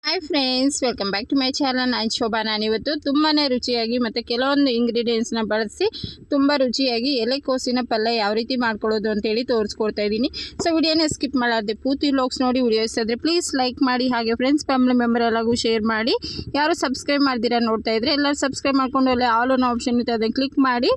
Hi friends, welcome back to my channel. ನಾನು ಶೋಭಾ. ನಾನಿವತ್ತು ತುಂಬಾ ರುಚಿಯಾಗಿ ಮತ್ತು ಕೆಲವೊಂದು ಇಂಗ್ರೀಡಿಯೆಂಟ್ಸ್ನ ಬಳಸಿ ತುಂಬ ರುಚಿಯಾಗಿ ಎಲೆಕೋಸಿನ ಪಲ್ಯ ಯಾವ ರೀತಿ ಮಾಡ್ಕೊಳ್ಳೋದು ಅಂತೇಳಿ ತೋರಿಸ್ಕೊಡ್ತಾ ಇದ್ದೀನಿ. ಸೊ ವಿಡಿಯೋನ ಸ್ಕಿಪ್ ಮಾಡಾರ್ದೆ ಪೂರ್ತಿ ವ್ಲಾಗ್ಸ್ ನೋಡಿ. ವಿಡಿಯೋ ಇಷ್ಟ ಆದರೆ ಪ್ಲೀಸ್ ಲೈಕ್ ಮಾಡಿ, ಹಾಗೆ ಫ್ರೆಂಡ್ಸ್ ಫ್ಯಾಮಿಲಿ ಮೆಂಬರ್ ಎಲ್ಲರಿಗೂ ಶೇರ್ ಮಾಡಿ. ಯಾರು ಸಬ್ಸ್ಕ್ರೈಬ್ ಮಾಡ್ದಿರಾ ನೋಡ್ತಾ ಇದ್ರೆ ಎಲ್ಲರೂ ಸಬ್ಸ್ಕ್ರೈಬ್ ಮಾಡ್ಕೊಂಡು ಅಲ್ಲೇ ಆಲ್ ಅನ್ನೋ ಆಪ್ಷನ್ ಇರುತ್ತೆ, ಅದನ್ನು ಕ್ಲಿಕ್ ಮಾಡಿ.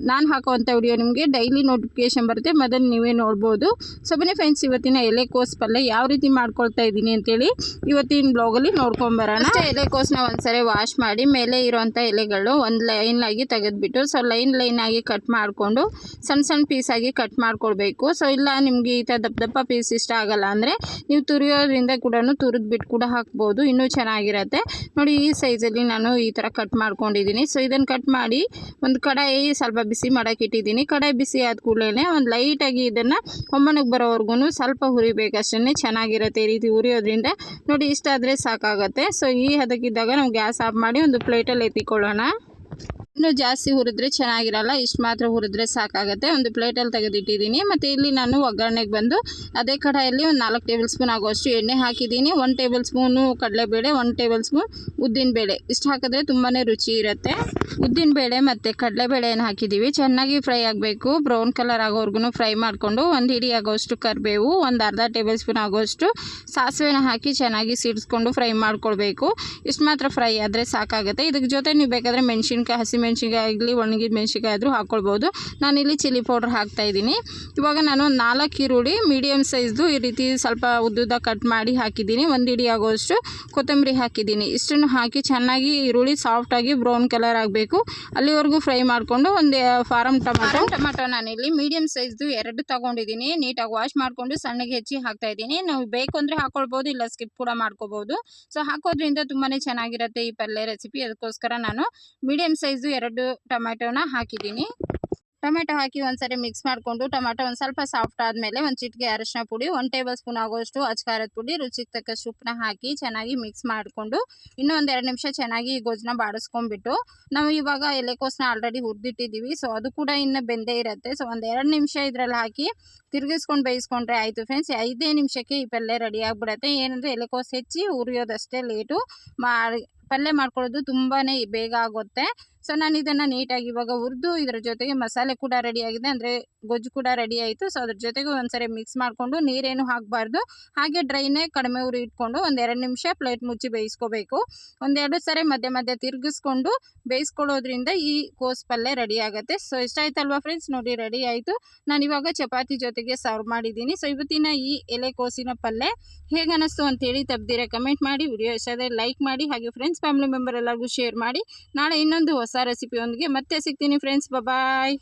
ನಾನು ಹಾಕುವಂಥ ವಿಡಿಯೋ ನಿಮಗೆ ಡೈಲಿ ನೋಟಿಫಿಕೇಶನ್ ಬರುತ್ತೆ, ಮೊದಲು ನೀವೇ ನೋಡ್ಬೋದು. ಸೊ ಬನ್ನಿ ಫ್ರೆಂಡ್ಸ್, ಇವತ್ತಿನ ಎಲೆಕೋಸು ಪಲ್ಯ ಯಾವ ರೀತಿ ಮಾಡ್ಕೊಳ್ತಾ ಇದ್ದೀನಿ ಅಂತೇಳಿ ಇವತ್ತಿನ ಬ್ಲಾಗಲ್ಲಿ ನೋಡ್ಕೊಂಬರೋಣ. ಎಲೆಕೋಸನ್ನ ಒಂದ್ಸರಿ ವಾಶ್ ಮಾಡಿ ಮೇಲೆ ಇರುವಂಥ ಎಲೆಗಳು ಒಂದು ಲೈನ್ ಆಗಿ ತೆಗೆದ್ಬಿಟ್ಟು ಸೊ ಲೈನ್ ಆಗಿ ಕಟ್ ಮಾಡಿಕೊಂಡು ಸಣ್ಣ ಪೀಸಾಗಿ ಕಟ್ ಮಾಡ್ಕೊಳ್ಬೇಕು. ಸೊ ಇಲ್ಲ ನಿಮಗೆ ಈ ಥರ ದಪ್ಪ ಪೀಸ್ ಇಷ್ಟ ಆಗಲ್ಲ ಅಂದರೆ ನೀವು ತುರಿಯೋದ್ರಿಂದ ಕೂಡ ತುರಿದ್ಬಿಟ್ಟು ಕೂಡ ಹಾಕ್ಬೋದು, ಇನ್ನೂ ಚೆನ್ನಾಗಿರುತ್ತೆ. ನೋಡಿ, ಈ ಸೈಜಲ್ಲಿ ನಾನು ಈ ಥರ ಕಟ್ ಮಾಡ್ಕೊಂಡಿದ್ದೀನಿ. ಸೊ ಇದನ್ನು ಕಟ್ ಮಾಡಿ ಒಂದು ಕಡಾಯಿ ಸ್ವಲ್ಪ ಬಿಸಿ ಮಾಡೋಕೆ ಇಟ್ಟಿದ್ದೀನಿ. ಕಡಾಯಿ ಬಿಸಿ ಆದ ಕೂಡಲೇ ಒಂದು ಲೈಟಾಗಿ ಇದನ್ನು ಒಮ್ಮನೆಗೆ ಬರೋವರೆಗೂ ಸ್ವಲ್ಪ ಹುರಿಬೇಕಷ್ಟೇ, ಚೆನ್ನಾಗಿರುತ್ತೆ ಈ ರೀತಿ ಹುರಿಯೋದ್ರಿಂದ. ನೋಡಿ, ಇಷ್ಟ ಆದರೆ ಸಾಕಾಗುತ್ತೆ. ಸೊ ಈ ಹದಕ್ಕಿದ್ದಾಗ ನಾವು ಗ್ಯಾಸ್ ಆಫ್ ಮಾಡಿ ಒಂದು ಪ್ಲೇಟಲ್ಲಿ ಎತ್ತಿಕೊಳ್ಳೋಣ. ಇನ್ನೂ ಜಾಸ್ತಿ ಹುರಿದ್ರೆ ಚೆನ್ನಾಗಿರಲ್ಲ, ಇಷ್ಟು ಮಾತ್ರ ಹುರಿದ್ರೆ ಸಾಕಾಗುತ್ತೆ. ಒಂದು ಪ್ಲೇಟಲ್ಲಿ ತೆಗೆದಿಟ್ಟಿದ್ದೀನಿ. ಮತ್ತು ಇಲ್ಲಿ ನಾನು ಒಗ್ಗರಣೆಗೆ ಬಂದು ಅದೇ ಕಡಾಯಲ್ಲಿ ಒಂದು 4 ಟೇಬಲ್ ಸ್ಪೂನ್ ಆಗುವಷ್ಟು ಎಣ್ಣೆ ಹಾಕಿದ್ದೀನಿ. 1 ಟೇಬಲ್ ಸ್ಪೂನು ಕಡಲೆಬೇಳೆ, 1 ಟೇಬಲ್ ಸ್ಪೂನ್ ಉದ್ದಿನಬೇಳೆ, ಇಷ್ಟು ಹಾಕಿದ್ರೆ ತುಂಬಾ ರುಚಿ ಇರುತ್ತೆ. ಉದ್ದಿನಬೇಳೆ ಮತ್ತು ಕಡಲೆಬೇಳೆಯನ್ನು ಹಾಕಿದ್ದೀವಿ, ಚೆನ್ನಾಗಿ ಫ್ರೈ ಆಗಬೇಕು. ಬ್ರೌನ್ ಕಲರ್ ಆಗೋವರೆಗೂ ಫ್ರೈ ಮಾಡಿಕೊಂಡು ಒಂದು ಹಿಡಿ ಆಗೋಷ್ಟು ಕರಿಬೇವು, ಒಂದು ಅರ್ಧ ಟೇಬಲ್ ಸ್ಪೂನ್ ಆಗೋಷ್ಟು ಸಾಸಿವೆನ ಹಾಕಿ ಚೆನ್ನಾಗಿ ಸಿಡಿಸ್ಕೊಂಡು ಫ್ರೈ ಮಾಡ್ಕೊಳ್ಬೇಕು. ಇಷ್ಟು ಮಾತ್ರ ಫ್ರೈ ಆದರೆ ಸಾಕಾಗುತ್ತೆ. ಇದಕ್ಕೆ ಜೊತೆ ನೀವು ಬೇಕಾದರೆ ಮೆಣಸಿನ್ಕಾಯಿ, ಹಸಿಮೆಣ್ಸಿನ್ಕಾಯಿ ಆಗಲಿ ಒಣಗಿದ ಮೆಣಸಿನ್ಕಾಯಿ ಆದರೂ ಹಾಕ್ಕೊಳ್ಬೋದು. ನಾನಿಲ್ಲಿ ಚಿಲ್ಲಿ ಪೌಡ್ರ್ ಹಾಕ್ತಾಯಿದ್ದೀನಿ. ಇವಾಗ ನಾನು 4 ಈರುಳ್ಳಿ ಮೀಡಿಯಮ್ ಸೈಜ್ದು ಈ ರೀತಿ ಸ್ವಲ್ಪ ಉದ್ದುದ್ದ ಕಟ್ ಮಾಡಿ ಹಾಕಿದ್ದೀನಿ. ಒಂದು ಹಿಡಿ ಆಗೋಷ್ಟು ಕೊತ್ತಂಬರಿ ಹಾಕಿದ್ದೀನಿ. ಇಷ್ಟನ್ನು ಹಾಕಿ ಚೆನ್ನಾಗಿ ಈರುಳ್ಳಿ ಸಾಫ್ಟಾಗಿ ಬ್ರೌನ್ ಕಲರ್ ಆಗಬೇಕು, ಅಲ್ಲಿವರೆಗೂ ಫ್ರೈ ಮಾಡಿಕೊಂಡು ಒಂದು ಫಾರಮ್ ಟೊಮೆಟೊ ನಾನಿಲ್ಲಿ ಮೀಡಿಯಮ್ ಸೈಜ್ದು 2 ತೊಗೊಂಡಿದ್ದೀನಿ. ನೀಟಾಗಿ ವಾಶ್ ಮಾಡಿಕೊಂಡು ಸಣ್ಣಗೆ ಹೆಚ್ಚಿ ಹಾಕ್ತಾಯಿದ್ದೀನಿ. ನಾವು ಬೇಕು ಅಂದರೆ ಹಾಕ್ಕೊಳ್ಬೋದು, ಇಲ್ಲ ಸ್ಕಿಪ್ ಕೂಡ ಮಾಡ್ಕೋಬೋದು. ಸೊ ಹಾಕೋದ್ರಿಂದ ತುಂಬಾ ಚೆನ್ನಾಗಿರುತ್ತೆ ಈ ಪಲ್ಯ ರೆಸಿಪಿ. ಅದಕ್ಕೋಸ್ಕರ ನಾನು ಮೀಡಿಯಮ್ ಸೈಜು 2 ಟೊಮೆಟೊನ ಹಾಕಿದ್ದೀನಿ. ಟೊಮೆಟೊ ಹಾಕಿ ಒಂದ್ಸರಿ ಮಿಕ್ಸ್ ಮಾಡಿಕೊಂಡು ಟೊಮೆಟೊ ಒಂದು ಸ್ವಲ್ಪ ಸಾಫ್ಟ್ ಆದಮೇಲೆ ಒಂದು ಚಿಟಿಕೆ ಅರಿಶಿನ ಪುಡಿ, 1 ಟೇಬಲ್ ಸ್ಪೂನ್ ಆಗೋಷ್ಟು ಅಚ್ಕಾರದ ಪುಡಿ, ರುಚಿಗೆ ತಕ್ಕಷ್ಟು ಉಪ್ಪನ್ನ ಹಾಕಿ ಚೆನ್ನಾಗಿ ಮಿಕ್ಸ್ ಮಾಡಿಕೊಂಡು ಇನ್ನೂ ಒಂದು 2 ನಿಮಿಷ ಚೆನ್ನಾಗಿ ಈ ಗೊಜ್ಜನ್ನ ಬಾಡಿಸ್ಕೊಂಡ್ಬಿಟ್ಟು ನಾವು ಇವಾಗ ಎಲೆಕೋಸನ್ನ ಆಲ್ರೆಡಿ ಹುರಿದಿಟ್ಟಿದ್ದೀವಿ. ಸೊ ಅದು ಕೂಡ ಇನ್ನು ಬೆಂದೇ ಇರುತ್ತೆ. ಸೊ ಒಂದು 2 ನಿಮಿಷ ಇದರಲ್ಲಿ ಹಾಕಿ ತಿರುಗಿಸ್ಕೊಂಡು ಬೇಯಿಸ್ಕೊಂಡ್ರೆ ಆಯಿತು ಫ್ರೆಂಡ್ಸ್. 5 ನಿಮಿಷಕ್ಕೆ ಈ ಪಲ್ಯ ರೆಡಿ ಆಗಿಬಿಡುತ್ತೆ. ಏನಂದರೆ ಎಲೆಕೋಸು ಹೆಚ್ಚಿ ಹುರಿಯೋದಷ್ಟೇ ಲೇಟು, ಪಲ್ಯ ಮಾಡ್ಕೊಳ್ಳೋದು ತುಂಬಾ ಬೇಗ ಆಗುತ್ತೆ. ಸೊ ನಾನು ಇದನ್ನು ನೀಟಾಗಿ ಇವಾಗ ಹುರಿದು ಇದರ ಜೊತೆಗೆ ಮಸಾಲೆ ಕೂಡ ರೆಡಿಯಾಗಿದೆ, ಅಂದರೆ ಗೊಜ್ಜು ಕೂಡ ರೆಡಿ ಆಯಿತು. ಸೊ ಅದ್ರ ಜೊತೆಗೆ ಒಂದ್ಸರಿ ಮಿಕ್ಸ್ ಮಾಡಿಕೊಂಡು ನೀರೇನು ಹಾಕಬಾರ್ದು, ಹಾಗೆ ಡ್ರೈನೇ ಕಡಿಮೆ ಉರಿ ಇಟ್ಕೊಂಡು ಒಂದು 2 ನಿಮಿಷ ಪ್ಲೇಟ್ ಮುಚ್ಚಿ ಬೇಯಿಸ್ಕೋಬೇಕು. 1-2 ಸರಿ ಮಧ್ಯೆ ತಿರುಗಿಸ್ಕೊಂಡು ಬೇಯಿಸ್ಕೊಳ್ಳೋದ್ರಿಂದ ಈ ಕೋಸು ಪಲ್ಯ ರೆಡಿ ಆಗುತ್ತೆ. ಸೊ ಇಷ್ಟ ಆಯ್ತಲ್ವಾ ಫ್ರೆಂಡ್ಸ್? ನೋಡಿ, ರೆಡಿ ಆಯಿತು. ನಾನು ಇವಾಗ ಚಪಾತಿ ಜೊತೆಗೆ ಸರ್ವ್ ಮಾಡಿದ್ದೀನಿ. ಸೊ ಇವತ್ತಿನ ಈ ಎಲೆಕೋಸಿನ ಪಲ್ಯ ಹೇಗೆ ಅನ್ನಿಸ್ತು ಅಂತೇಳಿ ತಪ್ಪದಿರ ಕಮೆಂಟ್ ಮಾಡಿ. ವಿಡಿಯೋ ಇಷ್ಟ ಆದರೆ ಲೈಕ್ ಮಾಡಿ, ಹಾಗೆ ಫ್ರೆಂಡ್ಸ್ ಫ್ಯಾಮಿಲಿ ಮೆಂಬರ್ ಎಲ್ಲರಿಗೂ ಶೇರ್ ಮಾಡಿ. ನಾಳೆ ಇನ್ನೊಂದು ಹೊಸ ರೆಸಿಪಿಯೊಂದಿಗೆ ಮತ್ತೆ ಸಿಗ್ತೀನಿ ಫ್ರೆಂಡ್ಸ್. ಬಾಯ್.